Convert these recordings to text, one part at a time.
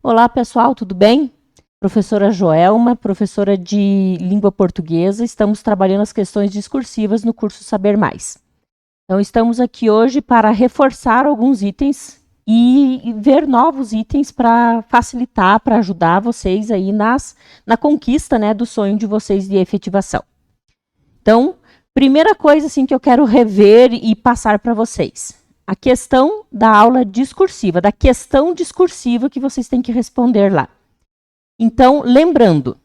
Olá, pessoal, tudo bem? Professora Joelma, professora de língua portuguesa, estamos trabalhando as questões discursivas no curso Saber Mais. Então, estamos aqui hoje para reforçar alguns itens e ver novos itens para facilitar, para ajudar vocês aí na conquista, né, do sonho de vocês de efetivação. Então, primeira coisa assim, que eu quero rever e passar para vocês. A questão da aula discursiva, da questão discursiva que vocês têm que responder lá. Então, lembrando,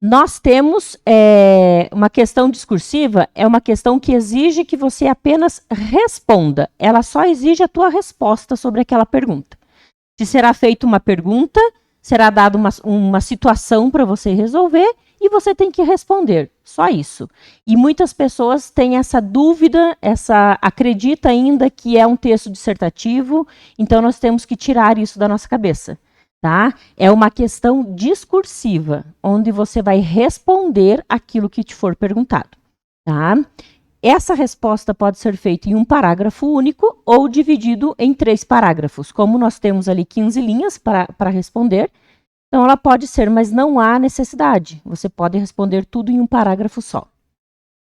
nós temos uma questão discursiva, é uma questão que exige que você apenas responda. Ela só exige a tua resposta sobre aquela pergunta. Se será feita uma pergunta, será dada uma situação para você resolver e você tem que responder. Só isso. E muitas pessoas têm essa dúvida, acredita ainda que é um texto dissertativo, então nós temos que tirar isso da nossa cabeça. Tá? É uma questão discursiva, onde você vai responder aquilo que te for perguntado. Tá? Essa resposta pode ser feita em um parágrafo único ou dividido em 3 parágrafos. Como nós temos ali 15 linhas para responder, então ela pode ser, mas não há necessidade. Você pode responder tudo em um parágrafo só.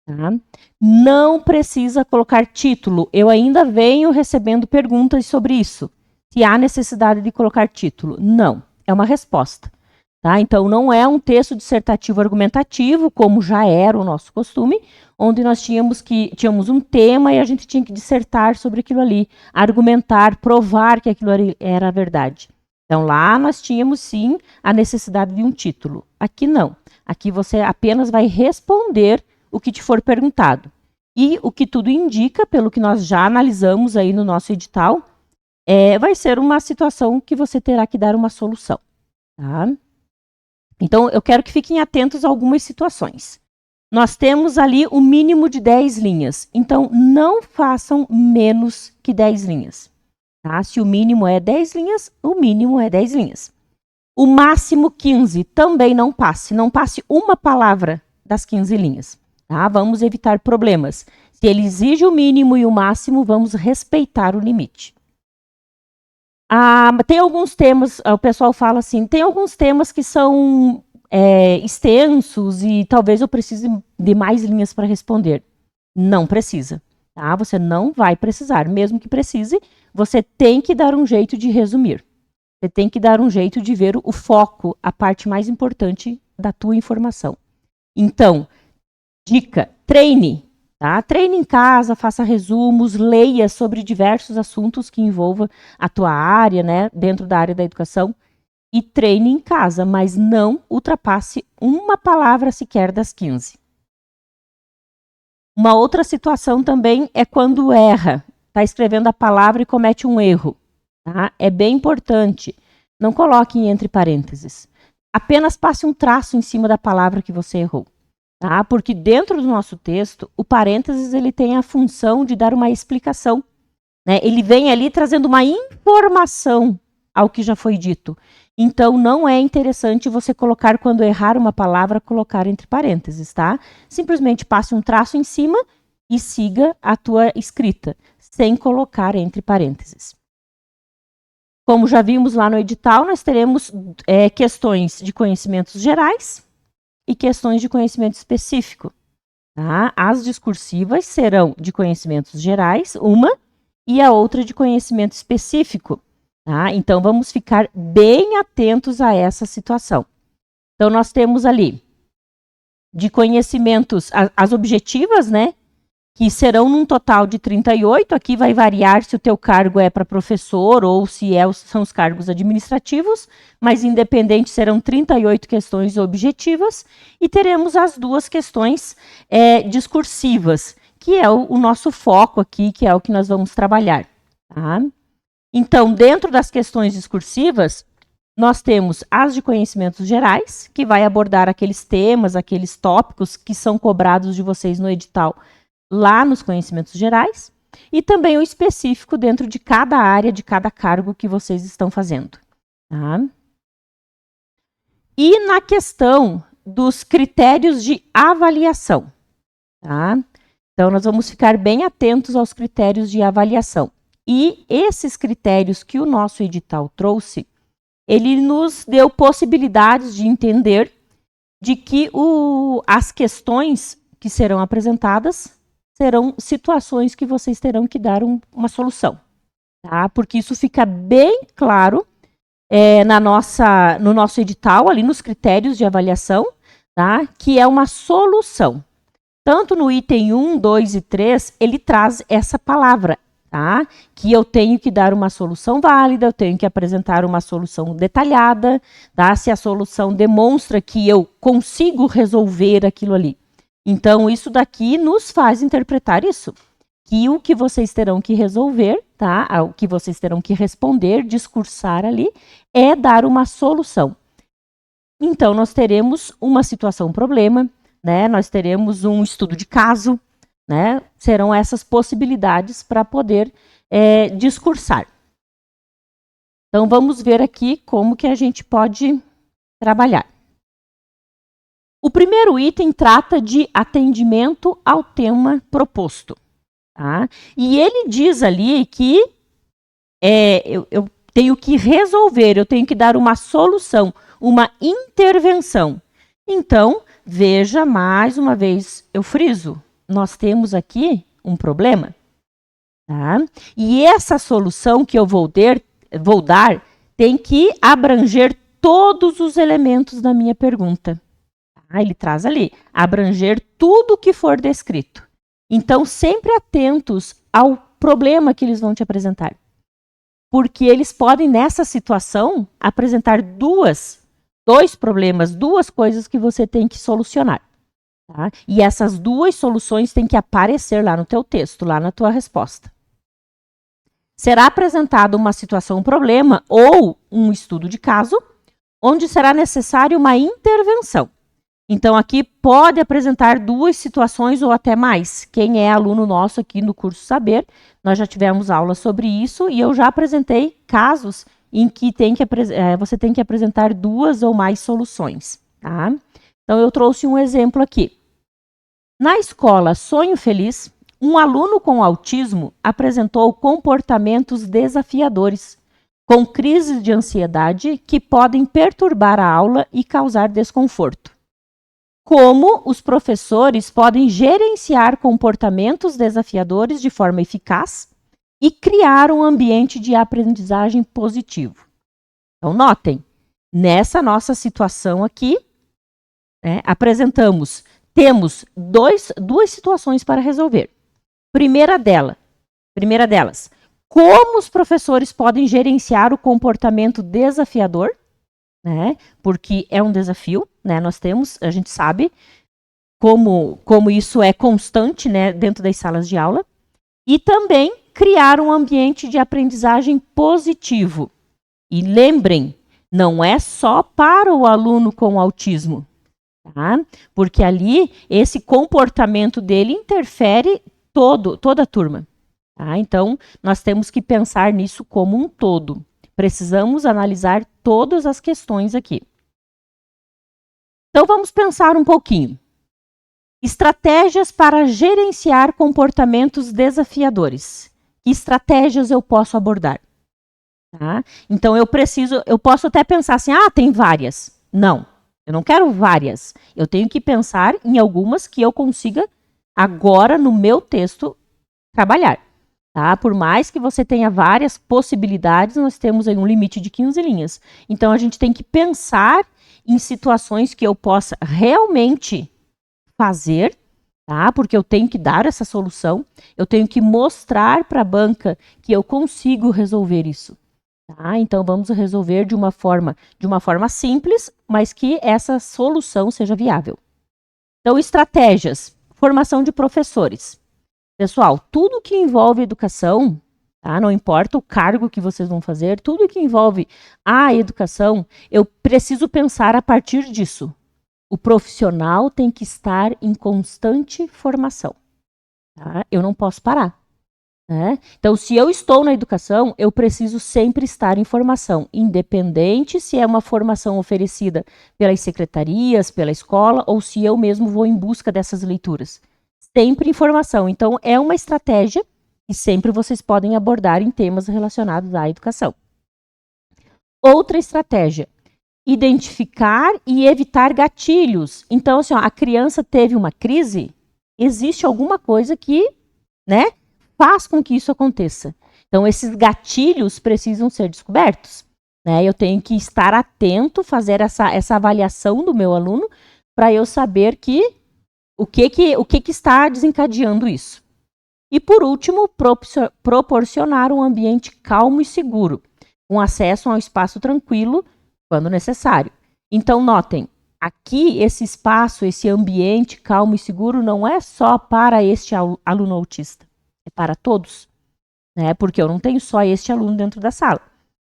Tá? Não precisa colocar título. Eu ainda venho recebendo perguntas sobre isso. Se há necessidade de colocar título. Não, é uma resposta. Tá? Então, não é um texto dissertativo argumentativo, como já era o nosso costume, onde nós tínhamos um tema e a gente tinha que dissertar sobre aquilo ali, argumentar, provar que aquilo ali era a verdade. Então, lá nós tínhamos, sim, a necessidade de um título. Aqui não. Aqui você apenas vai responder o que te for perguntado. E o que tudo indica, pelo que nós já analisamos aí no nosso edital, vai ser uma situação que você terá que dar uma solução. Tá? Então, eu quero que fiquem atentos a algumas situações. Nós temos ali o mínimo de 10 linhas. Então, não façam menos que 10 linhas. Tá? Se o mínimo é 10 linhas, o mínimo é 10 linhas. O máximo 15, também não passe. Não passe uma palavra das 15 linhas. Tá? Vamos evitar problemas. Se ele exige o mínimo e o máximo, vamos respeitar o limite. Tem alguns temas, o pessoal fala assim, tem alguns temas que são extensos e talvez eu precise de mais linhas para responder. Não precisa, tá? Você não vai precisar. Mesmo que precise, você tem que dar um jeito de resumir. Você tem que dar um jeito de ver o foco, a parte mais importante da tua informação. Então, dica, treine. Tá? Treine em casa, faça resumos, leia sobre diversos assuntos que envolvam a tua área, né, dentro da área da educação, e treine em casa, mas não ultrapasse uma palavra sequer das 15. Uma outra situação também é quando erra, está escrevendo a palavra e comete um erro. Tá? É bem importante, não coloque entre parênteses. Apenas passe um traço em cima da palavra que você errou. Tá? Porque dentro do nosso texto, o parênteses ele tem a função de dar uma explicação. Né? Ele vem ali trazendo uma informação ao que já foi dito. Então, não é interessante você colocar, quando errar uma palavra, colocar entre parênteses. Tá? Simplesmente passe um traço em cima e siga a tua escrita, sem colocar entre parênteses. Como já vimos lá no edital, nós teremos questões de conhecimentos gerais e questões de conhecimento específico. Tá? As discursivas serão de conhecimentos gerais, uma, e a outra de conhecimento específico. Tá? Então, vamos ficar bem atentos a essa situação. Então, nós temos ali de conhecimentos, as objetivas, né? Que serão num total de 38. Aqui vai variar se o teu cargo é para professor ou se são os cargos administrativos, mas independente serão 38 questões objetivas e teremos as 2 questões discursivas, que é o nosso foco aqui, que é o que nós vamos trabalhar. Tá? Então, dentro das questões discursivas, nós temos as de conhecimentos gerais, que vai abordar aqueles temas, aqueles tópicos que são cobrados de vocês no edital, lá nos conhecimentos gerais, e também o específico dentro de cada área, de cada cargo que vocês estão fazendo. Tá? E na questão dos critérios de avaliação. Tá? Então, nós vamos ficar bem atentos aos critérios de avaliação. E esses critérios que o nosso edital trouxe ele nos deu possibilidades de entender de que as questões que serão apresentadas serão situações que vocês terão que dar uma solução, tá? Porque isso fica bem claro no nosso edital, ali nos critérios de avaliação, tá? Que é uma solução. Tanto no item 1, 2 e 3, ele traz essa palavra, tá? Que eu tenho que dar uma solução válida, eu tenho que apresentar uma solução detalhada, tá? Se a solução demonstra que eu consigo resolver aquilo ali. Então, isso daqui nos faz interpretar isso. Que o que vocês terão que resolver, tá? O que vocês terão que responder, discursar ali, é dar uma solução. Então, nós teremos uma situação, problema, né? Nós teremos um estudo de caso, né? Serão essas possibilidades para poder discursar. Então, vamos ver aqui como que a gente pode trabalhar. O primeiro item trata de atendimento ao tema proposto. Tá? E ele diz ali que eu tenho que resolver, eu tenho que dar uma solução, uma intervenção. Então, veja, mais uma vez, eu friso, nós temos aqui um problema. Tá? E essa solução que eu vou dar tem que abranger todos os elementos da minha pergunta. Tá? Ele traz ali, abranger tudo que for descrito. Então, sempre atentos ao problema que eles vão te apresentar. Porque eles podem, nessa situação, apresentar dois problemas, duas coisas que você tem que solucionar. Tá? E essas duas soluções têm que aparecer lá no teu texto, lá na tua resposta. Será apresentada uma situação, um problema ou um estudo de caso, onde será necessária uma intervenção. Então, aqui pode apresentar duas situações ou até mais. Quem é aluno nosso aqui no curso Saber, nós já tivemos aula sobre isso e eu já apresentei casos em que você tem que apresentar duas ou mais soluções. Tá? Então, eu trouxe um exemplo aqui. Na escola Sonho Feliz, um aluno com autismo apresentou comportamentos desafiadores, com crises de ansiedade que podem perturbar a aula e causar desconforto. Como os professores podem gerenciar comportamentos desafiadores de forma eficaz e criar um ambiente de aprendizagem positivo. Então, notem, nessa nossa situação aqui, temos duas situações para resolver. Primeira delas, como os professores podem gerenciar o comportamento desafiador, né? Porque é um desafio, né? A gente sabe como isso é constante, né, dentro das salas de aula. E também criar um ambiente de aprendizagem positivo. E lembrem, não é só para o aluno com autismo, tá? Porque ali esse comportamento dele interfere toda a turma. Tá? Então, nós temos que pensar nisso como um todo. Precisamos analisar todas as questões aqui. Então, vamos pensar um pouquinho. Estratégias para gerenciar comportamentos desafiadores. Que estratégias eu posso abordar? Tá? Então, eu posso até pensar assim, tem várias. Não, eu não quero várias. Eu tenho que pensar em algumas que eu consiga, agora, no meu texto, trabalhar. Tá? Por mais que você tenha várias possibilidades, nós temos aí um limite de 15 linhas. Então, a gente tem que pensar em situações que eu possa realmente fazer, tá? Porque eu tenho que dar essa solução, eu tenho que mostrar para a banca que eu consigo resolver isso. Tá? Então, vamos resolver de uma forma simples, mas que essa solução seja viável. Então, estratégias, formação de professores. Pessoal, tudo que envolve educação, tá? Não importa o cargo que vocês vão fazer, tudo que envolve a educação, eu preciso pensar a partir disso. O profissional tem que estar em constante formação. Tá? Eu não posso parar. Né? Então, se eu estou na educação, eu preciso sempre estar em formação, independente se é uma formação oferecida pelas secretarias, pela escola, ou se eu mesmo vou em busca dessas leituras. Sempre informação. Então, é uma estratégia que sempre vocês podem abordar em temas relacionados à educação. Outra estratégia, identificar e evitar gatilhos. Então, assim, ó, a criança teve uma crise, existe alguma coisa que, né, faz com que isso aconteça. Então, esses gatilhos precisam ser descobertos. Né? Eu tenho que estar atento, fazer essa avaliação do meu aluno, para eu saber o que está desencadeando isso. E, por último, proporcionar um ambiente calmo e seguro, com acesso a um espaço tranquilo, quando necessário. Então, notem, aqui esse espaço, esse ambiente calmo e seguro não é só para este aluno autista, é para todos, né? Porque eu não tenho só este aluno dentro da sala,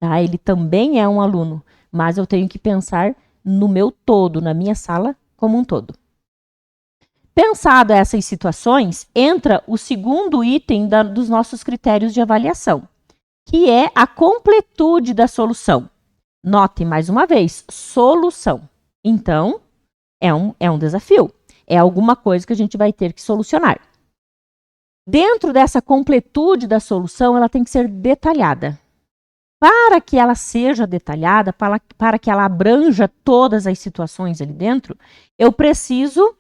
tá? Ele também é um aluno, mas eu tenho que pensar no meu todo, na minha sala como um todo. Pensado essas situações, entra o segundo item dos nossos critérios de avaliação, que é a completude da solução. Notem mais uma vez, solução. Então, é um desafio. É alguma coisa que a gente vai ter que solucionar. Dentro dessa completude da solução, ela tem que ser detalhada. Para que ela seja detalhada, para que ela abranja todas as situações ali dentro, eu preciso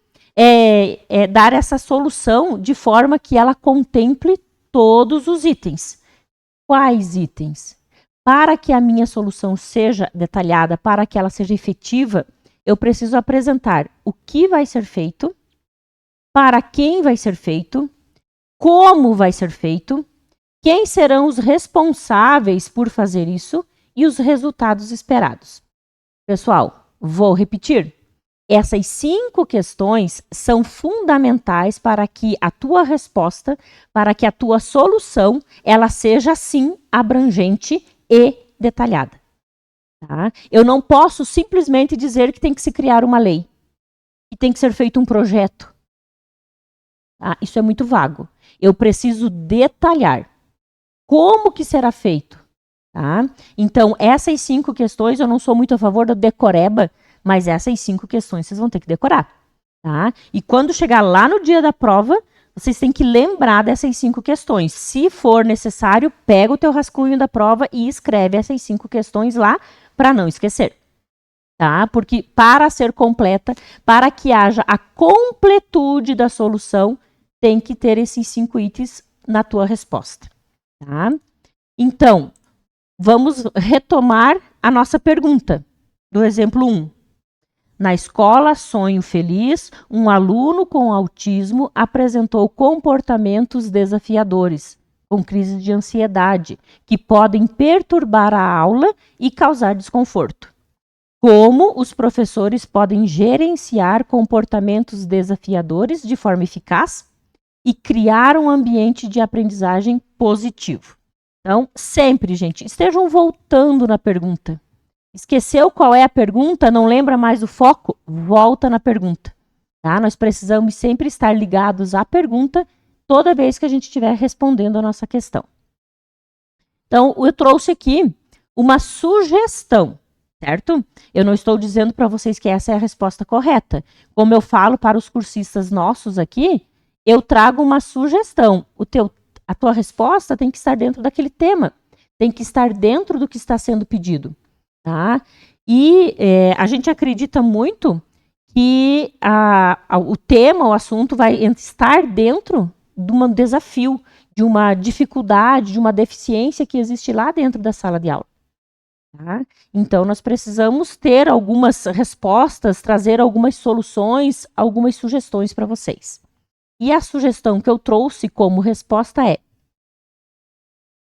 dar essa solução de forma que ela contemple todos os itens. Quais itens? Para que a minha solução seja detalhada, para que ela seja efetiva, eu preciso apresentar o que vai ser feito, para quem vai ser feito, como vai ser feito, quem serão os responsáveis por fazer isso e os resultados esperados. Pessoal, vou repetir. Essas 5 questões são fundamentais para que a tua resposta, para que a tua solução, ela seja, sim, abrangente e detalhada. Tá? Eu não posso simplesmente dizer que tem que se criar uma lei, que tem que ser feito um projeto. Tá? Isso é muito vago. Eu preciso detalhar como que será feito. Tá? Então, essas 5 questões, eu não sou muito a favor da decoreba, mas essas 5 questões vocês vão ter que decorar. Tá? E quando chegar lá no dia da prova, vocês têm que lembrar dessas 5 questões. Se for necessário, pega o teu rascunho da prova e escreve essas 5 questões lá para não esquecer. Tá? Porque para ser completa, para que haja a completude da solução, tem que ter esses 5 itens na tua resposta. Tá? Então, vamos retomar a nossa pergunta do exemplo 1. Na escola Sonho Feliz, um aluno com autismo apresentou comportamentos desafiadores, com crises de ansiedade, que podem perturbar a aula e causar desconforto. Como os professores podem gerenciar comportamentos desafiadores de forma eficaz e criar um ambiente de aprendizagem positivo? Então, sempre, gente, estejam voltando na pergunta. Esqueceu qual é a pergunta? Não lembra mais o foco? Volta na pergunta. Tá? Nós precisamos sempre estar ligados à pergunta toda vez que a gente estiver respondendo a nossa questão. Então, eu trouxe aqui uma sugestão, certo? Eu não estou dizendo para vocês que essa é a resposta correta. Como eu falo para os cursistas nossos aqui, eu trago uma sugestão. A tua resposta tem que estar dentro daquele tema, tem que estar dentro do que está sendo pedido. Tá? E a gente acredita muito que o tema, o assunto vai estar dentro de um desafio, de uma dificuldade, de uma deficiência que existe lá dentro da sala de aula. Tá? Então, nós precisamos ter algumas respostas, trazer algumas soluções, algumas sugestões para vocês. E a sugestão que eu trouxe como resposta é: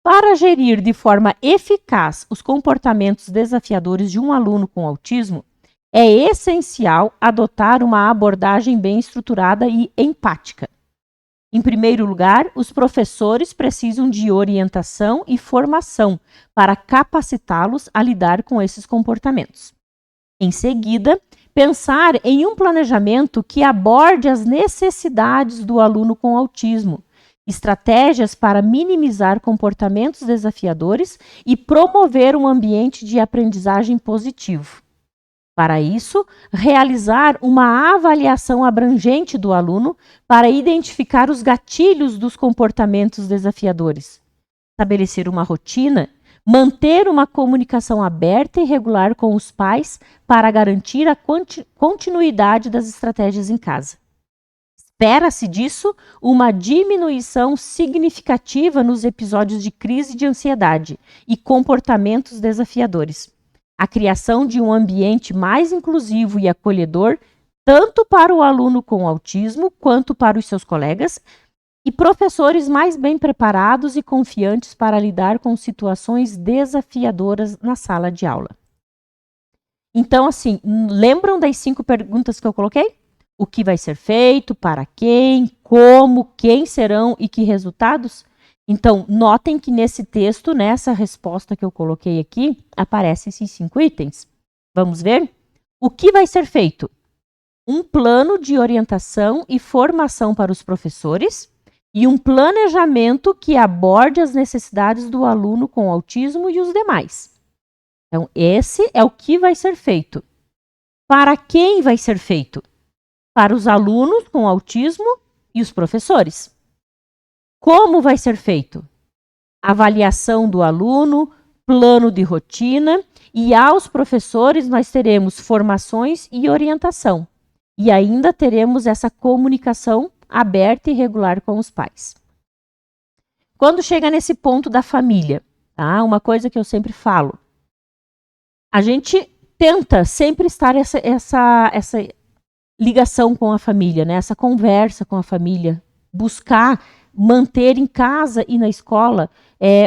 para gerir de forma eficaz os comportamentos desafiadores de um aluno com autismo, é essencial adotar uma abordagem bem estruturada e empática. Em primeiro lugar, os professores precisam de orientação e formação para capacitá-los a lidar com esses comportamentos. Em seguida, pensar em um planejamento que aborde as necessidades do aluno com autismo, estratégias para minimizar comportamentos desafiadores e promover um ambiente de aprendizagem positivo. Para isso, realizar uma avaliação abrangente do aluno para identificar os gatilhos dos comportamentos desafiadores. Estabelecer uma rotina Manter uma comunicação aberta e regular com os pais para garantir a continuidade das estratégias em casa. Espera-se disso uma diminuição significativa nos episódios de crise de ansiedade e comportamentos desafiadores. A criação de um ambiente mais inclusivo e acolhedor, tanto para o aluno com autismo quanto para os seus colegas, e professores mais bem preparados e confiantes para lidar com situações desafiadoras na sala de aula. Então, assim, lembram das 5 perguntas que eu coloquei? O que vai ser feito, para quem, como, quem serão e que resultados? Então, notem que nesse texto, nessa resposta que eu coloquei aqui, aparecem esses 5 itens. Vamos ver? O que vai ser feito? Um plano de orientação e formação para os professores e um planejamento que aborde as necessidades do aluno com autismo e os demais. Então, esse é o que vai ser feito. Para quem vai ser feito? Para os alunos com autismo e os professores. Como vai ser feito? Avaliação do aluno, plano de rotina, e aos professores nós teremos formações e orientação. E ainda teremos essa comunicação aberta e regular com os pais. Quando chega nesse ponto da família, tá? Uma coisa que eu sempre falo, a gente tenta sempre estar essa ligação com a família, né? Essa conversa com a família, buscar manter em casa e na escola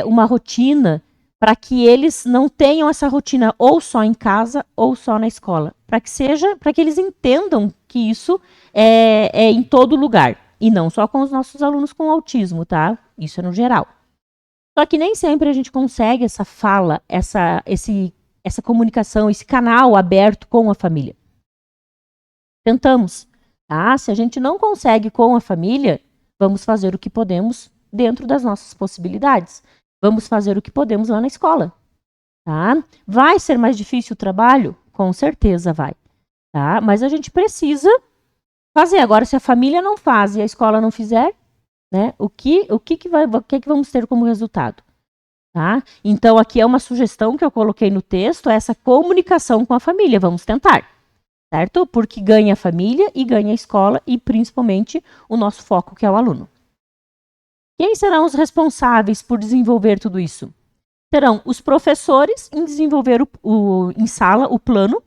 uma rotina para que eles não tenham essa rotina ou só em casa ou só na escola, para que eles entendam que isso é em todo lugar e não só com os nossos alunos com autismo, tá? Isso é no geral. Só que nem sempre a gente consegue essa fala, essa comunicação, esse canal aberto com a família. Tentamos, tá? Se a gente não consegue com a família, vamos fazer o que podemos dentro das nossas possibilidades. Vamos fazer o que podemos lá na escola, tá? Vai ser mais difícil o trabalho? Com certeza vai, tá? Mas a gente precisa fazer. Agora, se a família não faz e a escola não fizer, né? O que vamos ter como resultado? Tá? Então, aqui é uma sugestão que eu coloquei no texto, essa comunicação com a família. Vamos tentar. Certo? Porque ganha a família e ganha a escola e, principalmente, o nosso foco, que é o aluno. Quem serão os responsáveis por desenvolver tudo isso? Serão os professores em desenvolver em sala o plano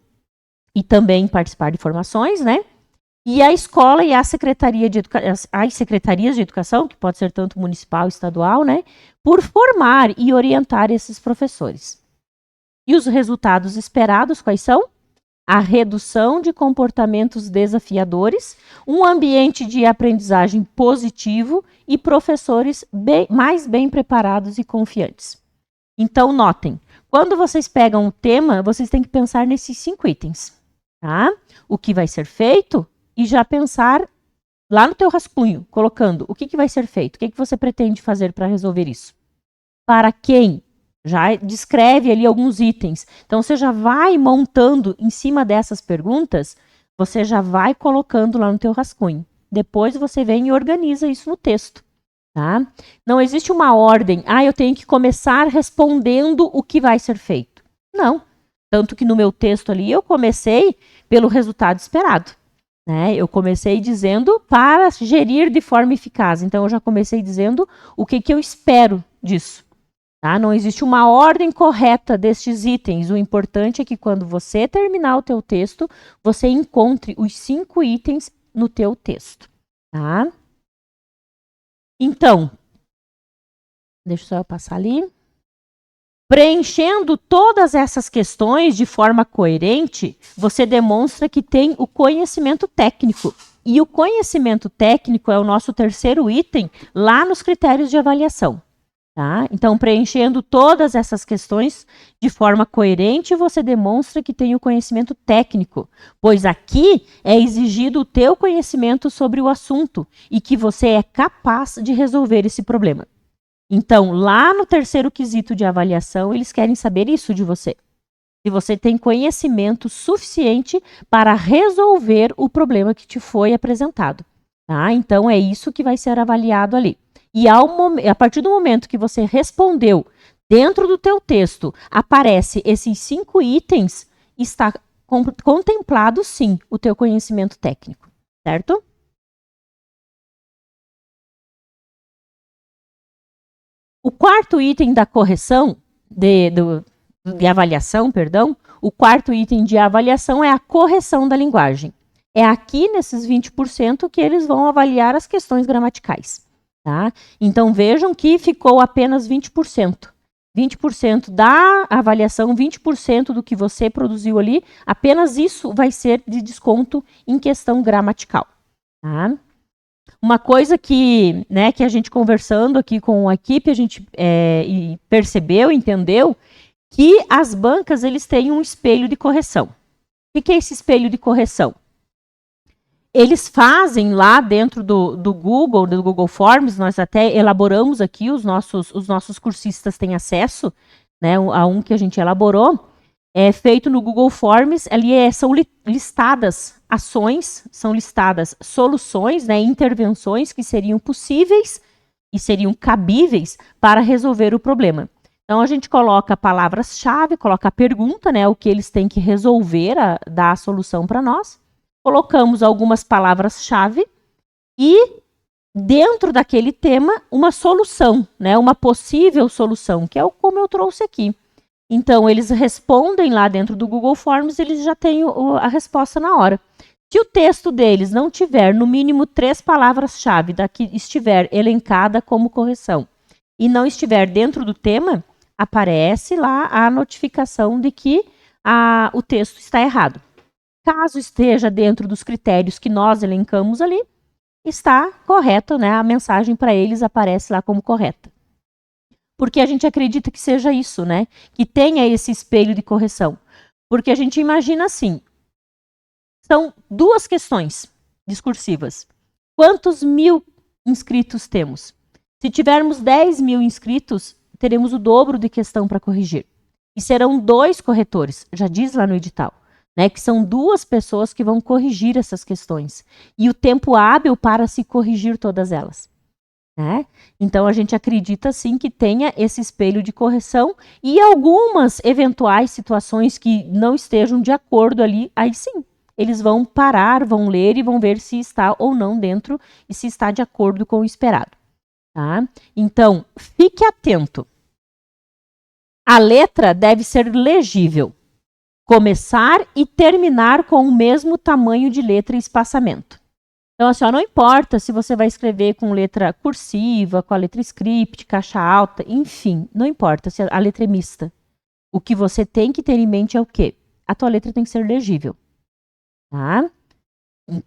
e também participar de formações, né? E a escola e as secretarias de educação, que pode ser tanto municipal, estadual, né? Por formar e orientar esses professores. E os resultados esperados, quais são? A redução de comportamentos desafiadores, um ambiente de aprendizagem positivo e professores mais bem preparados e confiantes. Então, notem, quando vocês pegam o tema, vocês têm que pensar nesses 5 itens. Tá? O que vai ser feito e já pensar lá no teu rascunho, colocando o que vai ser feito, o que você pretende fazer para resolver isso. Para quem? Já descreve ali alguns itens. Então, você já vai montando em cima dessas perguntas, você já vai colocando lá no teu rascunho. Depois você vem e organiza isso no texto. Tá? Não existe uma ordem. Eu tenho que começar respondendo o que vai ser feito. Não. Tanto que no meu texto ali, eu comecei pelo resultado esperado. Né? Eu comecei dizendo para gerir de forma eficaz. Então, eu já comecei dizendo o que eu espero disso. Tá? Não existe uma ordem correta destes itens. O importante é que quando você terminar o teu texto, você encontre os 5 itens no teu texto. Tá? Então, deixa eu só passar ali. Preenchendo todas essas questões de forma coerente, você demonstra que tem o conhecimento técnico. E o conhecimento técnico é o nosso 3º item lá nos critérios de avaliação. Tá? Então, preenchendo todas essas questões de forma coerente, você demonstra que tem o conhecimento técnico, pois aqui é exigido o teu conhecimento sobre o assunto e que você é capaz de resolver esse problema. Então, lá no 3º quesito de avaliação, eles querem saber isso de você. Se você tem conhecimento suficiente para resolver o problema que te foi apresentado. Tá? Então, é isso que vai ser avaliado ali. E a partir do momento que você respondeu dentro do teu texto aparece esses 5 itens, está contemplado sim o teu conhecimento técnico, certo? O quarto item da correção, de avaliação, perdão, o quarto item de avaliação é a correção da linguagem. É aqui, nesses 20%, que eles vão avaliar as questões gramaticais. Tá? Então, vejam que ficou apenas 20%. 20% da avaliação, 20% do que você produziu ali, apenas isso vai ser de desconto em questão gramatical. Tá? Uma coisa que, né, que a gente conversando aqui com a equipe, a gente percebeu, entendeu, que as bancas eles têm um espelho de correção. O que é esse espelho de correção? Eles fazem lá dentro do Google Forms, nós até elaboramos aqui, os nossos cursistas têm acesso, né, a um que a gente elaborou, é feito no Google Forms, ali são listadas ações, são listadas soluções, né, intervenções que seriam possíveis e seriam cabíveis para resolver o problema. Então, a gente coloca palavras-chave, coloca a pergunta, né, o que eles têm que resolver, dar a solução para nós. Colocamos algumas palavras-chave e, dentro daquele tema, uma solução, né, uma possível solução, que é como eu trouxe aqui. Então, eles respondem lá dentro do Google Forms, eles já têm a resposta na hora. Se o texto deles não tiver, no mínimo, 3 palavras-chave da que estiver elencada como correção e não estiver dentro do tema, aparece lá a notificação de que o texto está errado. Caso esteja dentro dos critérios que nós elencamos ali, está correto, né? A mensagem para eles aparece lá como correta. Porque a gente acredita que seja isso, né? Que tenha esse espelho de correção. Porque a gente imagina assim, são 2 questões discursivas. Quantos 1000 inscritos temos? Se tivermos 10.000 inscritos, teremos o dobro de questão para corrigir. E serão 2 corretores, já diz lá no edital, né, que são 2 pessoas que vão corrigir essas questões. E o tempo hábil para se corrigir todas elas. Né? Então, a gente acredita, sim, que tenha esse espelho de correção e algumas eventuais situações que não estejam de acordo ali, aí sim, eles vão parar, vão ler e vão ver se está ou não dentro e se está de acordo com o esperado. Tá? Então, fique atento. A letra deve ser legível. Começar e terminar com o mesmo tamanho de letra e espaçamento. Então, assim, não importa se você vai escrever com letra cursiva, com a letra script, caixa alta, enfim, não importa se a letra é mista. O que você tem que ter em mente é o quê? A tua letra tem que ser legível. Tá?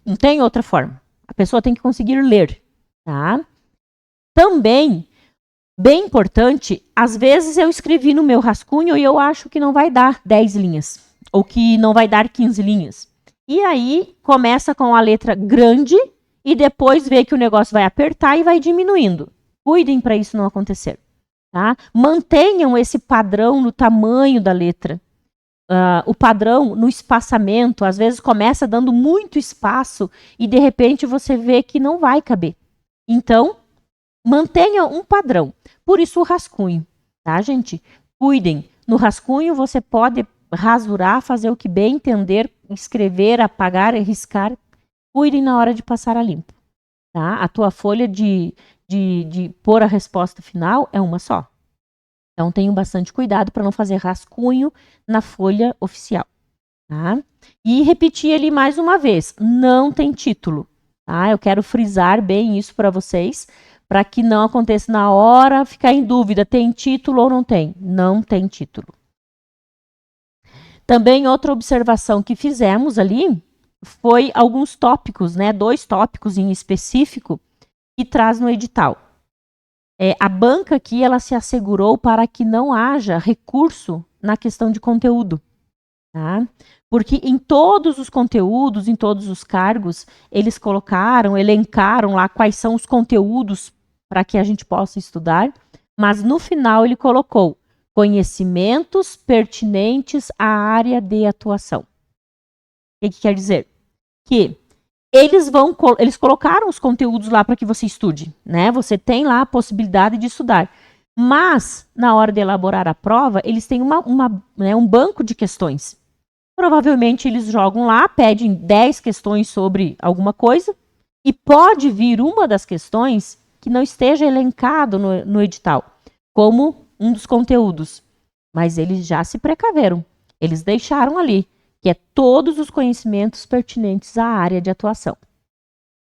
Não tem outra forma. A pessoa tem que conseguir ler. Tá? Também, bem importante, às vezes eu escrevi no meu rascunho e eu acho que não vai dar 10 linhas, ou que não vai dar 15 linhas. E aí, começa com a letra grande e depois vê que o negócio vai apertar e vai diminuindo. Cuidem para isso não acontecer. Tá? Mantenham esse padrão no tamanho da letra. O padrão no espaçamento, às vezes começa dando muito espaço e de repente você vê que não vai caber. Então, mantenha um padrão. Por isso o rascunho, tá, gente? Cuidem. No rascunho você pode rasurar, fazer o que bem entender, escrever, apagar, riscar. Cuidem na hora de passar a limpo. Tá? A tua folha de pôr a resposta final é uma só. Então, tenham bastante cuidado para não fazer rascunho na folha oficial. Tá? E repetir ali mais uma vez, não tem título. Tá? Eu quero frisar bem isso para vocês, para que não aconteça na hora ficar em dúvida, tem título ou não tem? Não tem título. Também outra observação que fizemos ali foi alguns tópicos, né? 2 tópicos em específico que traz no edital. A banca aqui, ela se assegurou para que não haja recurso na questão de conteúdo. Tá? Porque em todos os conteúdos, em todos os cargos, eles elencaram lá quais são os conteúdos para que a gente possa estudar, mas no final ele colocou conhecimentos pertinentes à área de atuação. O que quer dizer? Que eles colocaram os conteúdos lá para que você estude, né? Você tem lá a possibilidade de estudar. Mas, na hora de elaborar a prova, eles têm um banco de questões. Provavelmente eles jogam lá, pedem 10 questões sobre alguma coisa, e pode vir uma das questões que não esteja elencado no edital, como um dos conteúdos. Mas eles já se precaveram. Eles deixaram ali, que é todos os conhecimentos pertinentes à área de atuação.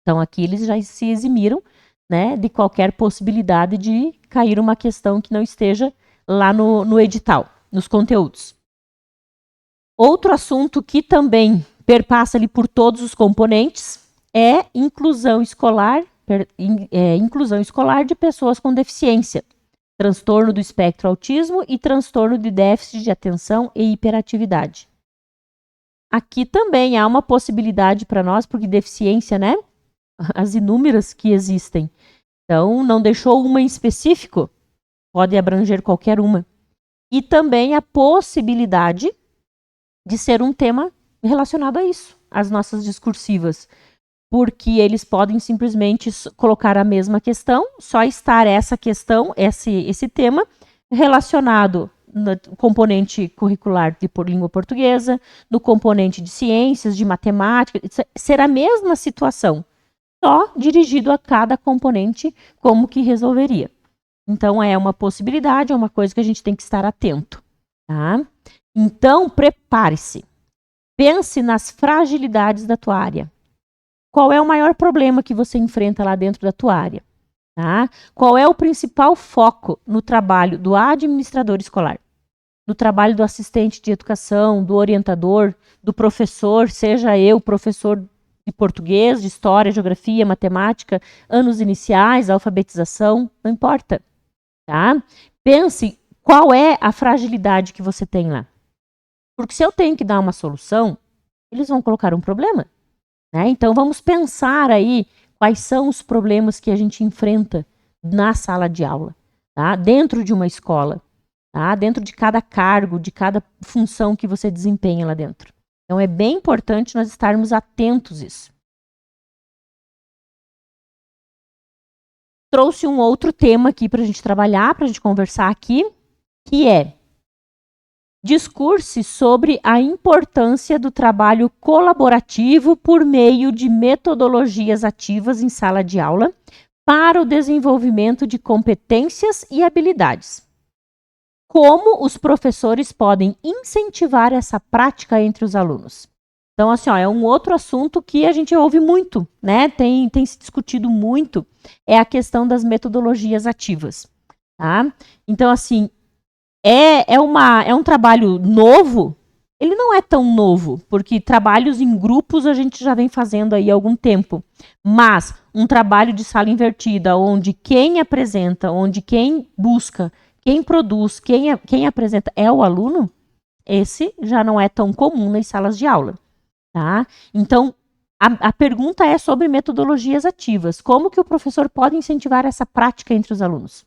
Então, aqui eles já se eximiram, né, de qualquer possibilidade de cair uma questão que não esteja lá no edital, nos conteúdos. Outro assunto que também perpassa ali por todos os componentes é inclusão escolar de pessoas com deficiência, transtorno do espectro autismo e transtorno de déficit de atenção e hiperatividade. Aqui também há uma possibilidade para nós, porque deficiência, né? As inúmeras que existem. Então, não deixou uma em específico, pode abranger qualquer uma. E também a possibilidade de ser um tema relacionado a isso, as nossas discursivas. Porque eles podem simplesmente colocar a mesma questão, só estar essa questão, esse tema, relacionado no componente curricular de língua portuguesa, no componente de ciências, de matemática, ser a mesma situação, só dirigido a cada componente como que resolveria. Então, é uma possibilidade, é uma coisa que a gente tem que estar atento. Tá? Então, prepare-se. Pense nas fragilidades da tua área. Qual é o maior problema que você enfrenta lá dentro da tua área? Tá? Qual é o principal foco no trabalho do administrador escolar? No trabalho do assistente de educação, do orientador, do professor, seja eu professor de português, de história, geografia, matemática, anos iniciais, alfabetização, não importa. Tá? Pense qual é a fragilidade que você tem lá. Porque se eu tenho que dar uma solução, eles vão colocar um problema. Né? Então, vamos pensar aí quais são os problemas que a gente enfrenta na sala de aula, tá? Dentro de uma escola, tá? Dentro de cada cargo, de cada função que você desempenha lá dentro. Então, é bem importante nós estarmos atentos a isso. Trouxe um outro tema aqui para a gente trabalhar, para a gente conversar aqui, que é discurse sobre a importância do trabalho colaborativo por meio de metodologias ativas em sala de aula para o desenvolvimento de competências e habilidades. Como os professores podem incentivar essa prática entre os alunos? Então, assim, é um outro assunto que a gente ouve muito, né? Tem se discutido muito, é a questão das metodologias ativas. Tá? Então, assim, é um trabalho novo? Ele não é tão novo, porque trabalhos em grupos a gente já vem fazendo aí há algum tempo. Mas um trabalho de sala invertida, onde quem apresenta, onde quem busca, quem produz, quem apresenta é o aluno, esse já não é tão comum nas salas de aula. Tá? Então, a pergunta é sobre metodologias ativas. Como que o professor pode incentivar essa prática entre os alunos?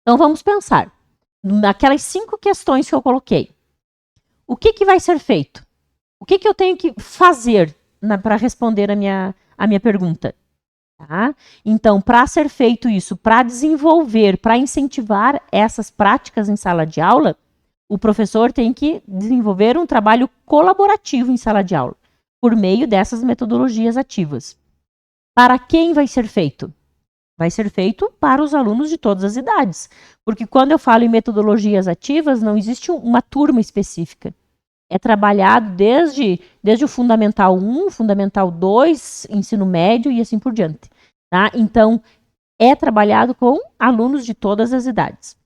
Então, vamos pensar naquelas 5 questões que eu coloquei. O que vai ser feito? O que eu tenho que fazer para responder a minha pergunta? Tá? Então, para ser feito isso, para desenvolver, para incentivar essas práticas em sala de aula, o professor tem que desenvolver um trabalho colaborativo em sala de aula, por meio dessas metodologias ativas. Para quem vai ser feito? Vai ser feito para os alunos de todas as idades. Porque quando eu falo em metodologias ativas, não existe uma turma específica. É trabalhado desde o Fundamental 1, Fundamental 2, ensino médio e assim por diante. Tá? Então, é trabalhado com alunos de todas as idades.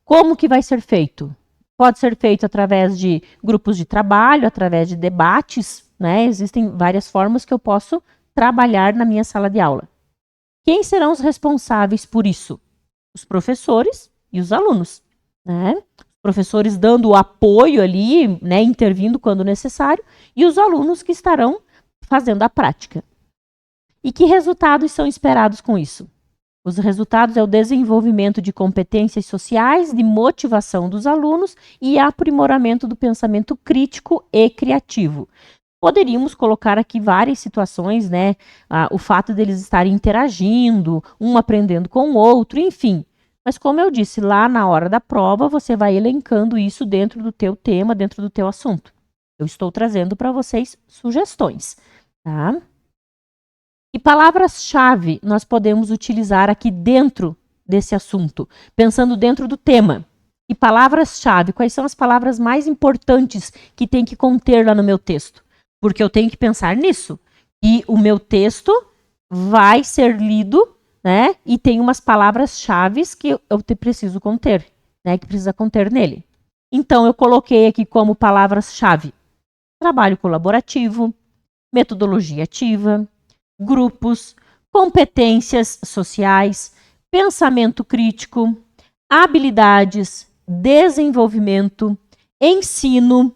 Como que vai ser feito? Pode ser feito através de grupos de trabalho, através de debates, né? Existem várias formas que eu posso trabalhar na minha sala de aula. Quem serão os responsáveis por isso? Os professores e os alunos, né? Os professores dando o apoio ali, né, intervindo quando necessário, e os alunos que estarão fazendo a prática. E que resultados são esperados com isso? Os resultados é o desenvolvimento de competências sociais, de motivação dos alunos e aprimoramento do pensamento crítico e criativo. Poderíamos colocar aqui várias situações, né? O fato deles estarem interagindo, um aprendendo com o outro, enfim. Mas como eu disse, lá na hora da prova, você vai elencando isso dentro do teu tema, dentro do teu assunto. Eu estou trazendo para vocês sugestões, tá? E palavras-chave nós podemos utilizar aqui dentro desse assunto, pensando dentro do tema. E palavras-chave, quais são as palavras mais importantes que tem que conter lá no meu texto? Porque eu tenho que pensar nisso. E o meu texto vai ser lido, né? E tem umas palavras-chave que eu preciso conter, né? Que precisa conter nele. Então, eu coloquei aqui como palavras-chave: trabalho colaborativo, metodologia ativa, grupos, competências sociais, pensamento crítico, habilidades, desenvolvimento, ensino,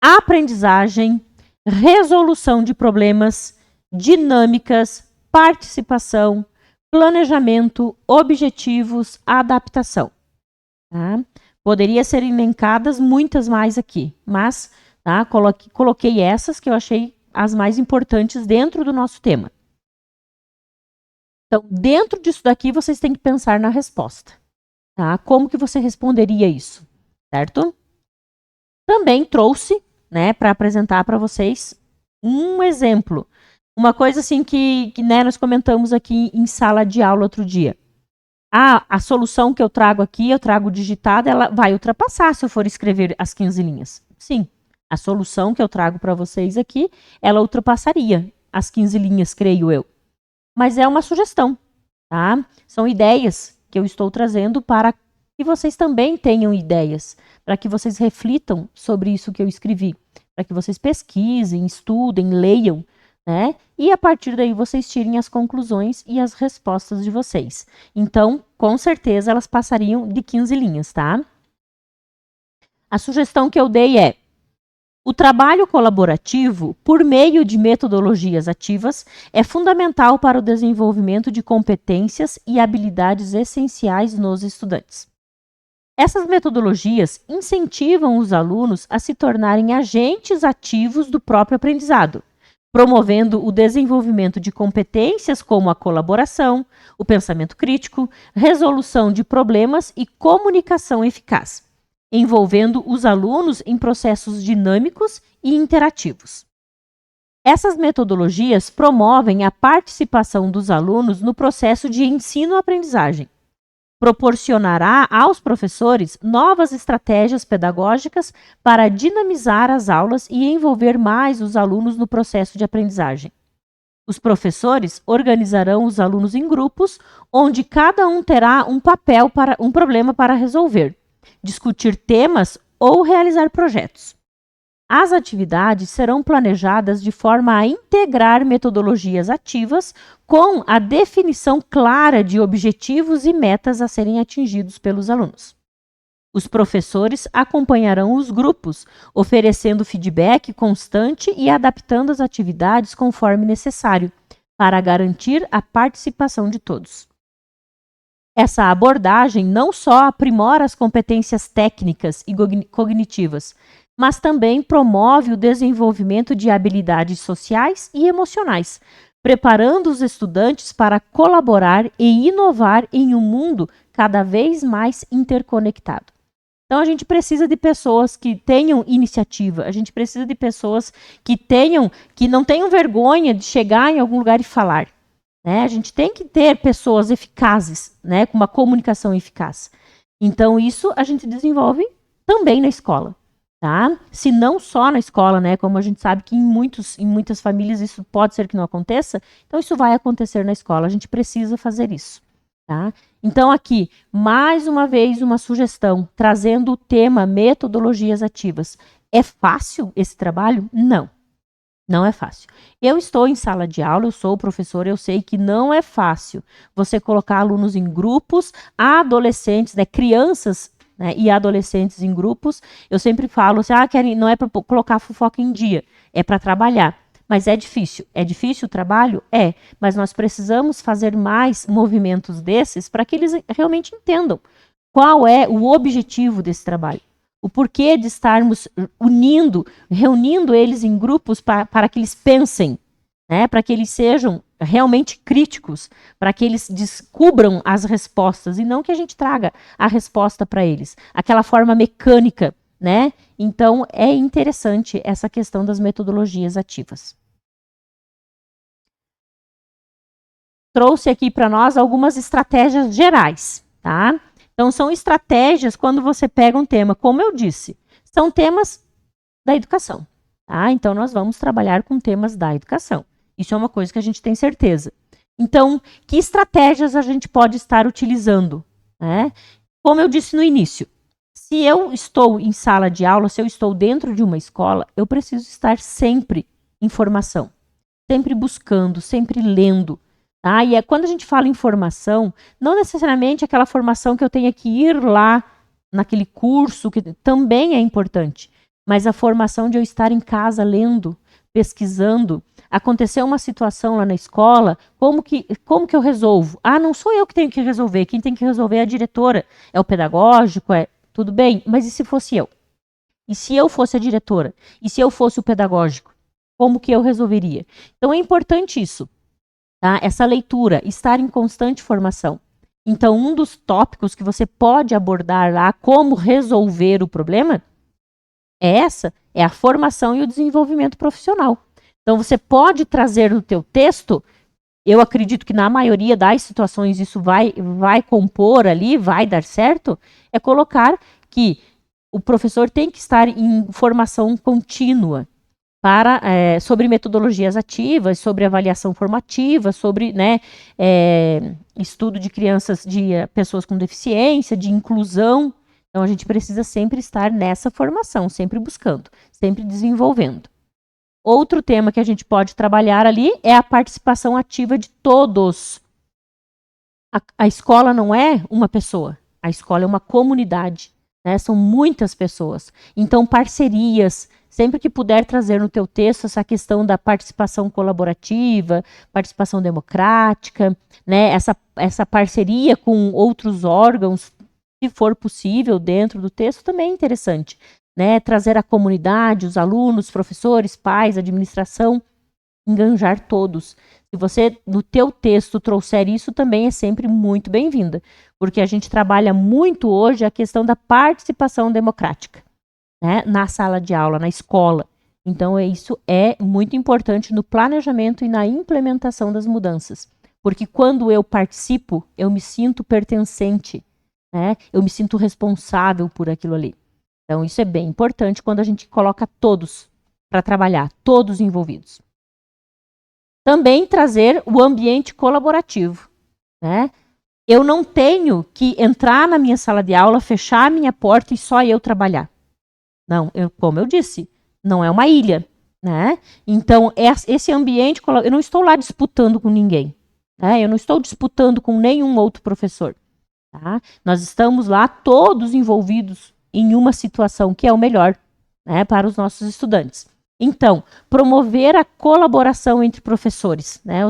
aprendizagem, resolução de problemas, dinâmicas, participação, planejamento, objetivos, adaptação. Tá? Poderia ser elencadas muitas mais aqui, mas tá, coloquei essas que eu achei as mais importantes dentro do nosso tema. Então, dentro disso daqui, vocês têm que pensar na resposta. Tá? Como que você responderia isso? Certo? Também trouxe, né, para apresentar para vocês um exemplo. Uma coisa assim que né, nós comentamos aqui em sala de aula outro dia. A solução que eu trago aqui, eu trago digitada, ela vai ultrapassar se eu for escrever as 15 linhas. Sim, a solução que eu trago para vocês aqui, ela ultrapassaria as 15 linhas, creio eu. Mas é uma sugestão, tá? São ideias que eu estou trazendo para que vocês também tenham ideias, para que vocês reflitam sobre isso que eu escrevi, para que vocês pesquisem, estudem, leiam, né? E a partir daí vocês tirem as conclusões e as respostas de vocês. Então, com certeza, elas passariam de 15 linhas, tá? A sugestão que eu dei é: o trabalho colaborativo, por meio de metodologias ativas, é fundamental para o desenvolvimento de competências e habilidades essenciais nos estudantes. Essas metodologias incentivam os alunos a se tornarem agentes ativos do próprio aprendizado, promovendo o desenvolvimento de competências como a colaboração, o pensamento crítico, resolução de problemas e comunicação eficaz, envolvendo os alunos em processos dinâmicos e interativos. Essas metodologias promovem a participação dos alunos no processo de ensino-aprendizagem. Proporcionará aos professores novas estratégias pedagógicas para dinamizar as aulas e envolver mais os alunos no processo de aprendizagem. Os professores organizarão os alunos em grupos, onde cada um terá um problema para resolver, discutir temas ou realizar projetos. As atividades serão planejadas de forma a integrar metodologias ativas com a definição clara de objetivos e metas a serem atingidos pelos alunos. Os professores acompanharão os grupos, oferecendo feedback constante e adaptando as atividades conforme necessário, para garantir a participação de todos. Essa abordagem não só aprimora as competências técnicas e cognitivas, mas também promove o desenvolvimento de habilidades sociais e emocionais, preparando os estudantes para colaborar e inovar em um mundo cada vez mais interconectado. Então, a gente precisa de pessoas que tenham iniciativa, a gente precisa de pessoas que não tenham vergonha de chegar em algum lugar e falar. Né? A gente tem que ter pessoas eficazes, né? Com uma comunicação eficaz. Então, isso a gente desenvolve também na escola. Tá? Se não só na escola, né? Como a gente sabe que em muitas famílias isso pode ser que não aconteça, então isso vai acontecer na escola, a gente precisa fazer isso. Tá? Então aqui, mais uma vez uma sugestão, trazendo o tema metodologias ativas. É fácil esse trabalho? Não, não é fácil. Eu estou em sala de aula, eu sou professora, eu sei que não é fácil você colocar alunos em grupos, adolescentes, né, crianças, né, e adolescentes em grupos. Eu sempre falo assim, não é para colocar fofoca em dia, é para trabalhar. Mas é difícil. É difícil o trabalho? É. Mas nós precisamos fazer mais movimentos desses para que eles realmente entendam qual é o objetivo desse trabalho. O porquê de estarmos reunindo eles em grupos para que eles pensem, né, para que eles sejam realmente críticos, para que eles descubram as respostas e não que a gente traga a resposta para eles, aquela forma mecânica, né? Então é interessante essa questão das metodologias ativas. Trouxe aqui para nós algumas estratégias gerais, tá? Então são estratégias quando você pega um tema, como eu disse, são temas da educação, tá? Então nós vamos trabalhar com temas da educação. Isso é uma coisa que a gente tem certeza. Então, que estratégias a gente pode estar utilizando, né? Como eu disse no início, se eu estou em sala de aula, se eu estou dentro de uma escola, eu preciso estar sempre em formação, sempre buscando, sempre lendo. Tá? E quando a gente fala em formação, não necessariamente aquela formação que eu tenha que ir lá naquele curso, que também é importante, mas a formação de eu estar em casa lendo, pesquisando. Aconteceu uma situação lá na escola, como que eu resolvo? Ah, não sou eu que tenho que resolver, quem tem que resolver é a diretora, é o pedagógico, tudo bem, mas e se fosse eu? E se eu fosse a diretora? E se eu fosse o pedagógico? Como que eu resolveria? Então é importante isso, tá? Essa leitura, estar em constante formação. Então, um dos tópicos que você pode abordar lá, como resolver o problema, é a formação e o desenvolvimento profissional. Então, você pode trazer no teu texto, eu acredito que na maioria das situações isso vai compor ali, vai dar certo, é colocar que o professor tem que estar em formação contínua sobre metodologias ativas, sobre avaliação formativa, sobre estudo de crianças, de pessoas com deficiência, de inclusão. Então, a gente precisa sempre estar nessa formação, sempre buscando, sempre desenvolvendo. Outro tema que a gente pode trabalhar ali é a participação ativa de todos. A escola não é uma pessoa, a escola é uma comunidade, né? São muitas pessoas. Então, parcerias, sempre que puder trazer no teu texto essa questão da participação colaborativa, participação democrática, né? Essa parceria com outros órgãos, se for possível, dentro do texto, também é interessante. Né, trazer a comunidade, os alunos, professores, pais, administração, enganjar todos. Se você, no teu texto, trouxer isso, também é sempre muito bem-vinda, porque a gente trabalha muito hoje a questão da participação democrática, né, na sala de aula, na escola. Então, isso é muito importante no planejamento e na implementação das mudanças, porque quando eu participo, eu me sinto pertencente, né, eu me sinto responsável por aquilo ali. Então, isso é bem importante quando a gente coloca todos para trabalhar, todos envolvidos. Também trazer o ambiente colaborativo, né? Eu não tenho que entrar na minha sala de aula, fechar a minha porta e só eu trabalhar. Não, como eu disse, não é uma ilha, né? Então, esse ambiente, eu não estou lá disputando com ninguém, né? Eu não estou disputando com nenhum outro professor, tá? Nós estamos lá todos envolvidos em uma situação que é o melhor, né, para os nossos estudantes. Então, promover a colaboração entre professores, né,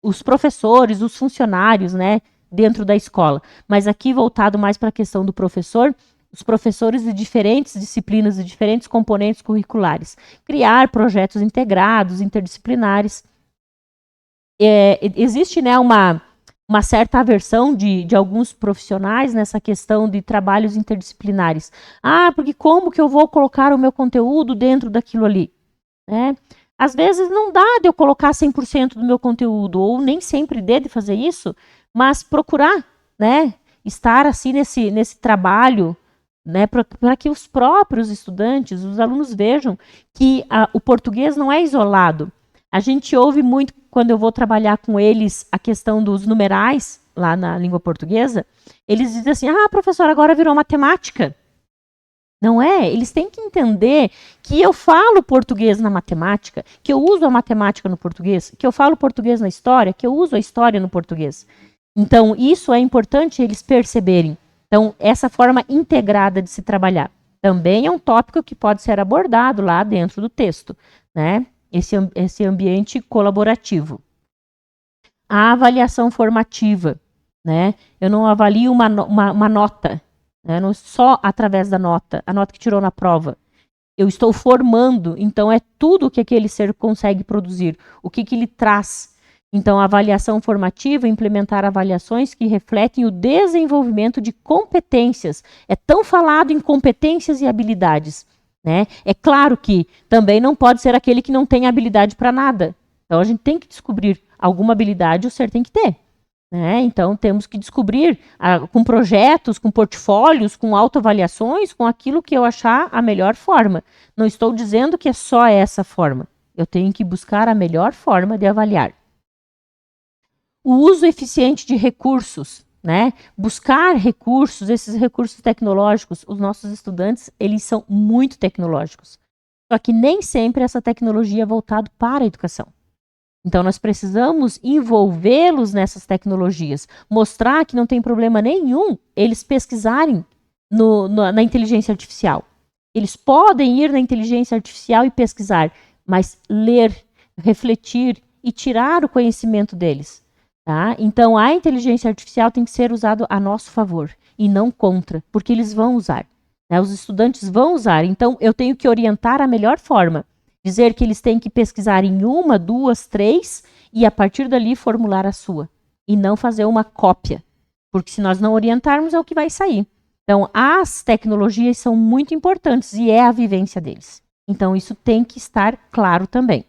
os professores, os funcionários, né, dentro da escola. Mas aqui voltado mais para a questão do professor, os professores de diferentes disciplinas e diferentes componentes curriculares. Criar projetos integrados, interdisciplinares. Existe, né, uma certa aversão de alguns profissionais nessa questão de trabalhos interdisciplinares. Ah, porque como que eu vou colocar o meu conteúdo dentro daquilo ali? Né? Às vezes não dá de eu colocar 100% do meu conteúdo, ou nem sempre dê de fazer isso, mas procurar, né, estar assim nesse trabalho, né, para que os próprios estudantes, os alunos vejam que o português não é isolado. A gente ouve muito, quando eu vou trabalhar com eles, a questão dos numerais, lá na língua portuguesa, eles dizem assim, professor, agora virou matemática. Não é? Eles têm que entender que eu falo português na matemática, que eu uso a matemática no português, que eu falo português na história, que eu uso a história no português. Então, isso é importante eles perceberem. Então, essa forma integrada de se trabalhar também é um tópico que pode ser abordado lá dentro do texto, né? Esse ambiente colaborativo. A avaliação formativa, né? Eu não avalio uma nota, né? Não só através da nota, a nota que tirou na prova. Eu estou formando, então é tudo o que aquele ser consegue produzir, o que ele traz. Então, a avaliação formativa, implementar avaliações que refletem o desenvolvimento de competências. É tão falado em competências e habilidades, né? É claro que também não pode ser aquele que não tem habilidade para nada. Então, a gente tem que descobrir alguma habilidade, o ser tem que ter. Né? Então, temos que descobrir com projetos, com portfólios, com autoavaliações, com aquilo que eu achar a melhor forma. Não estou dizendo que é só essa forma. Eu tenho que buscar a melhor forma de avaliar. O uso eficiente de recursos, né? Buscar recursos, esses recursos tecnológicos, os nossos estudantes, eles são muito tecnológicos. Só que nem sempre essa tecnologia é voltada para a educação. Então, nós precisamos envolvê-los nessas tecnologias, mostrar que não tem problema nenhum eles pesquisarem na inteligência artificial. Eles podem ir na inteligência artificial e pesquisar, mas ler, refletir e tirar o conhecimento deles. Tá? Então, a inteligência artificial tem que ser usada a nosso favor e não contra, porque eles vão usar. Né? Os estudantes vão usar. Então, eu tenho que orientar a melhor forma. Dizer que eles têm que pesquisar em 1, 2, 3 e a partir dali formular a sua. E não fazer uma cópia. Porque se nós não orientarmos é o que vai sair. Então, as tecnologias são muito importantes e é a vivência deles. Então, isso tem que estar claro também.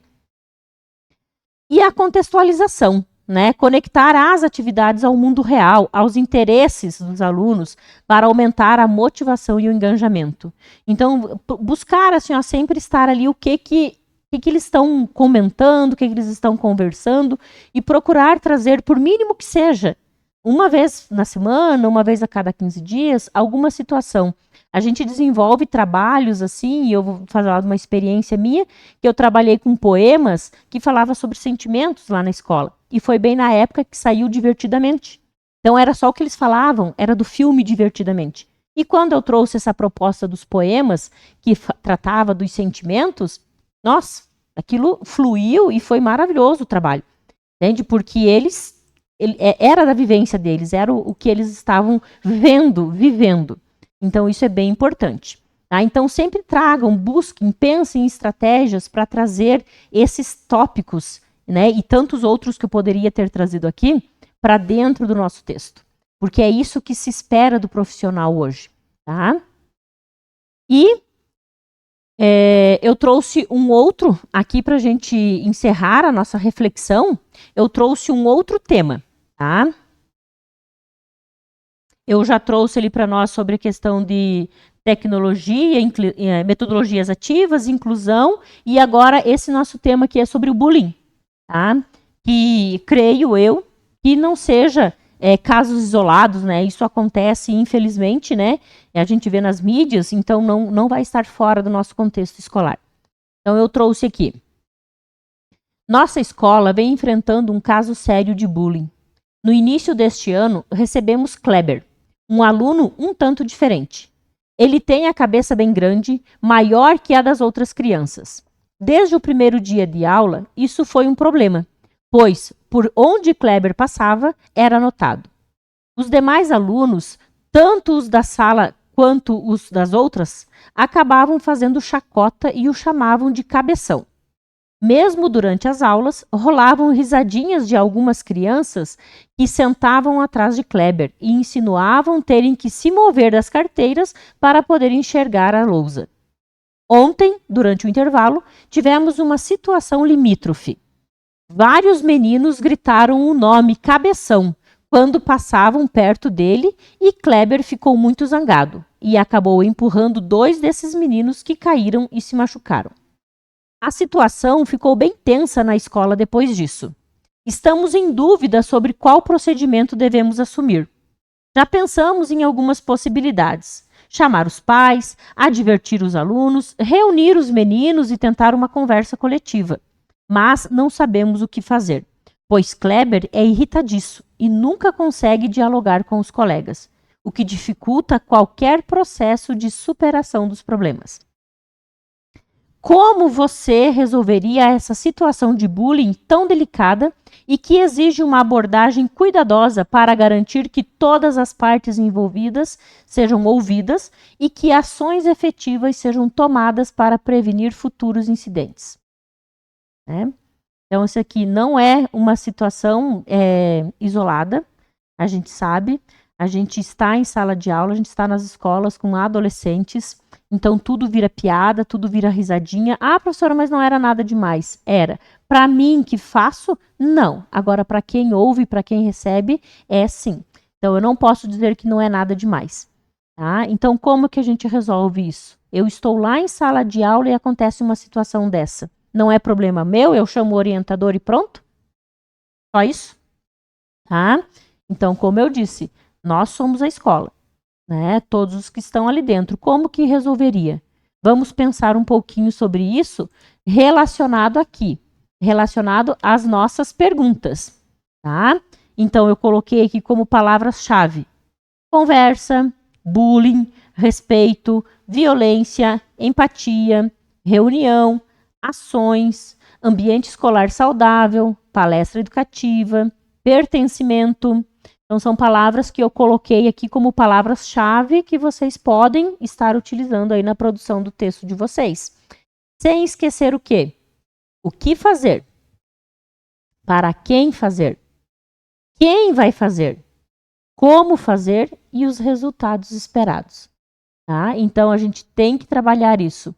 E a contextualização, né? Conectar as atividades ao mundo real, aos interesses dos alunos, para aumentar a motivação e o engajamento. Então, buscar assim, ó, sempre estar ali o que eles estão comentando, o que eles estão conversando, e procurar trazer, por mínimo que seja, uma vez na semana, uma vez a cada 15 dias, alguma situação. A gente desenvolve trabalhos assim, e eu vou falar de uma experiência minha, que eu trabalhei com poemas que falava sobre sentimentos lá na escola. E foi bem na época que saiu Divertidamente. Então era só o que eles falavam, era do filme Divertidamente. E quando eu trouxe essa proposta dos poemas, que tratava dos sentimentos, nossa, aquilo fluiu e foi maravilhoso o trabalho. Entende? Porque era da vivência deles, era o que eles estavam vivendo. Então, isso é bem importante. Tá? Então, sempre tragam, busquem, pensem em estratégias para trazer esses tópicos, né, e tantos outros que eu poderia ter trazido aqui, para dentro do nosso texto. Porque é isso que se espera do profissional hoje. Tá? E eu trouxe um outro, aqui para a gente encerrar a nossa reflexão, eu trouxe um outro tema. Tá? Eu já trouxe ali para nós sobre a questão de tecnologia, metodologias ativas, inclusão, e agora esse nosso tema que é sobre o bullying, tá? Que creio eu que não seja casos isolados, né? Isso acontece, infelizmente, né? A gente vê nas mídias, então não vai estar fora do nosso contexto escolar. Então eu trouxe aqui. Nossa escola vem enfrentando um caso sério de bullying. No início deste ano, recebemos Kleber, um aluno um tanto diferente. Ele tem a cabeça bem grande, maior que a das outras crianças. Desde o primeiro dia de aula, isso foi um problema, pois, por onde Kleber passava, era notado. Os demais alunos, tanto os da sala quanto os das outras, acabavam fazendo chacota e o chamavam de cabeção. Mesmo durante as aulas, rolavam risadinhas de algumas crianças que sentavam atrás de Kleber e insinuavam terem que se mover das carteiras para poder enxergar a lousa. Ontem, durante o intervalo, tivemos uma situação limítrofe. Vários meninos gritaram o nome Cabeção quando passavam perto dele e Kleber ficou muito zangado e acabou empurrando 2 desses meninos que caíram e se machucaram. A situação ficou bem tensa na escola depois disso. Estamos em dúvida sobre qual procedimento devemos assumir. Já pensamos em algumas possibilidades. Chamar os pais, advertir os alunos, reunir os meninos e tentar uma conversa coletiva. Mas não sabemos o que fazer, pois Kleber é irritadiço e nunca consegue dialogar com os colegas, o que dificulta qualquer processo de superação dos problemas. Como você resolveria essa situação de bullying tão delicada e que exige uma abordagem cuidadosa para garantir que todas as partes envolvidas sejam ouvidas e que ações efetivas sejam tomadas para prevenir futuros incidentes? Então, isso aqui não é uma situação isolada, a gente sabe, a gente está em sala de aula, a gente está nas escolas com adolescentes, então tudo vira piada, tudo vira risadinha. Ah, professora, mas não era nada demais. Era. Para mim que faço, não. Agora, para quem ouve, para quem recebe, é sim. Então, eu não posso dizer que não é nada demais. Tá? Então, como que a gente resolve isso? Eu estou lá em sala de aula e acontece uma situação dessa. Não é problema meu, eu chamo o orientador e pronto? Só isso? Tá? Então, como eu disse, nós somos a escola, né? Todos os que estão ali dentro. Como que resolveria? Vamos pensar um pouquinho sobre isso relacionado aqui, relacionado às nossas perguntas, tá? Então, eu coloquei aqui como palavras-chave: conversa, bullying, respeito, violência, empatia, reunião, ações, ambiente escolar saudável, palestra educativa, pertencimento. Então, são palavras que eu coloquei aqui como palavras-chave que vocês podem estar utilizando aí na produção do texto de vocês. Sem esquecer o quê? O que fazer? Para quem fazer? Quem vai fazer? Como fazer e os resultados esperados. Tá? Então, a gente tem que trabalhar isso.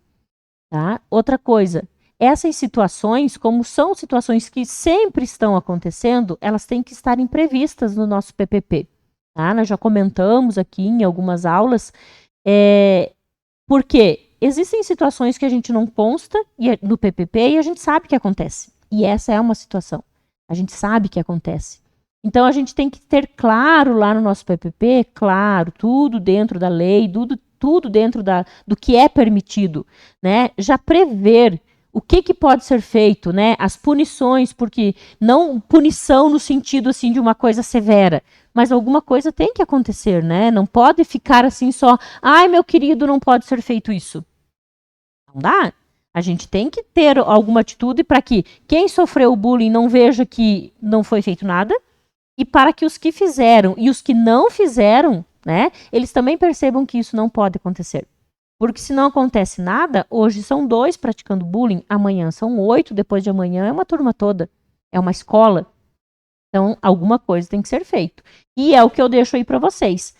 Tá? Outra coisa, essas situações, como são situações que sempre estão acontecendo, elas têm que estar previstas no nosso PPP. Tá? Nós já comentamos aqui em algumas aulas, porque existem situações que a gente não consta no PPP e a gente sabe que acontece. E essa é uma situação. A gente sabe que acontece. Então, a gente tem que ter claro lá no nosso PPP, claro, tudo dentro da lei, tudo dentro do que é permitido, né? Já prever o que pode ser feito, né? As punições, porque não punição no sentido assim de uma coisa severa, mas alguma coisa tem que acontecer, né? Não pode ficar assim só, ai, meu querido, não pode ser feito isso. Não dá. A gente tem que ter alguma atitude para que quem sofreu o bullying não veja que não foi feito nada, e para que os que fizeram e os que não fizeram, né, eles também percebam que isso não pode acontecer. Porque se não acontece nada, hoje são 2 praticando bullying, amanhã são 8, depois de amanhã é uma turma toda, é uma escola. Então, alguma coisa tem que ser feito. E é o que eu deixo aí para vocês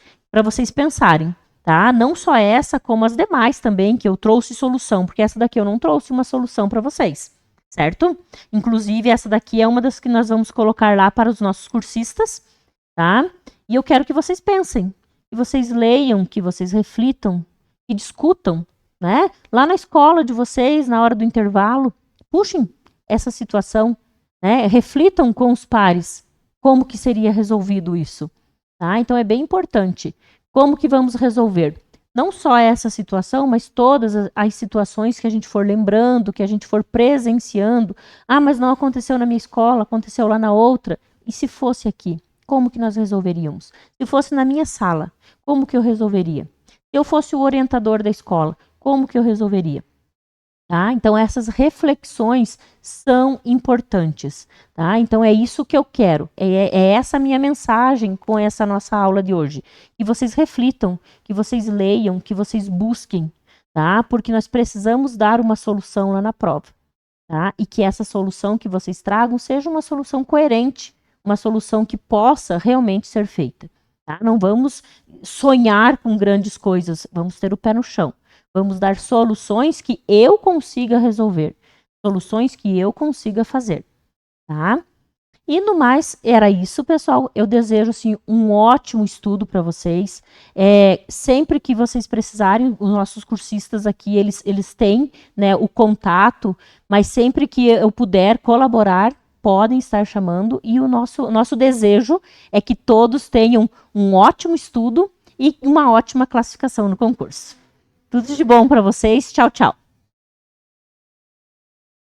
pensarem, tá? Não só essa, como as demais também, que eu trouxe solução, porque essa daqui eu não trouxe uma solução para vocês. Certo? Inclusive, essa daqui é uma das que nós vamos colocar lá para os nossos cursistas, tá? E eu quero que vocês pensem, que vocês leiam, que vocês reflitam, que discutam, né? Lá na escola de vocês, na hora do intervalo, puxem essa situação, né? Reflitam com os pares como que seria resolvido isso, tá? Então, é bem importante. Como que vamos resolver? Não só essa situação, mas todas as situações que a gente for lembrando, que a gente for presenciando. Ah, mas não aconteceu na minha escola, aconteceu lá na outra. E se fosse aqui, como que nós resolveríamos? Se fosse na minha sala, como que eu resolveria? Se eu fosse o orientador da escola, como que eu resolveria? Tá? Então, essas reflexões são importantes. Tá? Então, é isso que eu quero. É essa minha mensagem com essa nossa aula de hoje. Que vocês reflitam, que vocês leiam, que vocês busquem. Tá? Porque nós precisamos dar uma solução lá na prova. Tá? E que essa solução que vocês tragam seja uma solução coerente, uma solução que possa realmente ser feita. Tá? Não vamos sonhar com grandes coisas, vamos ter o pé no chão. Vamos dar soluções que eu consiga resolver, soluções que eu consiga fazer, tá? E no mais, era isso, pessoal. Eu desejo, assim, um ótimo estudo para vocês. Sempre que vocês precisarem, os nossos cursistas aqui, eles têm, né, o contato, mas sempre que eu puder colaborar, podem estar chamando. E o nosso desejo é que todos tenham um ótimo estudo e uma ótima classificação no concurso. Tudo de bom para vocês. Tchau, tchau.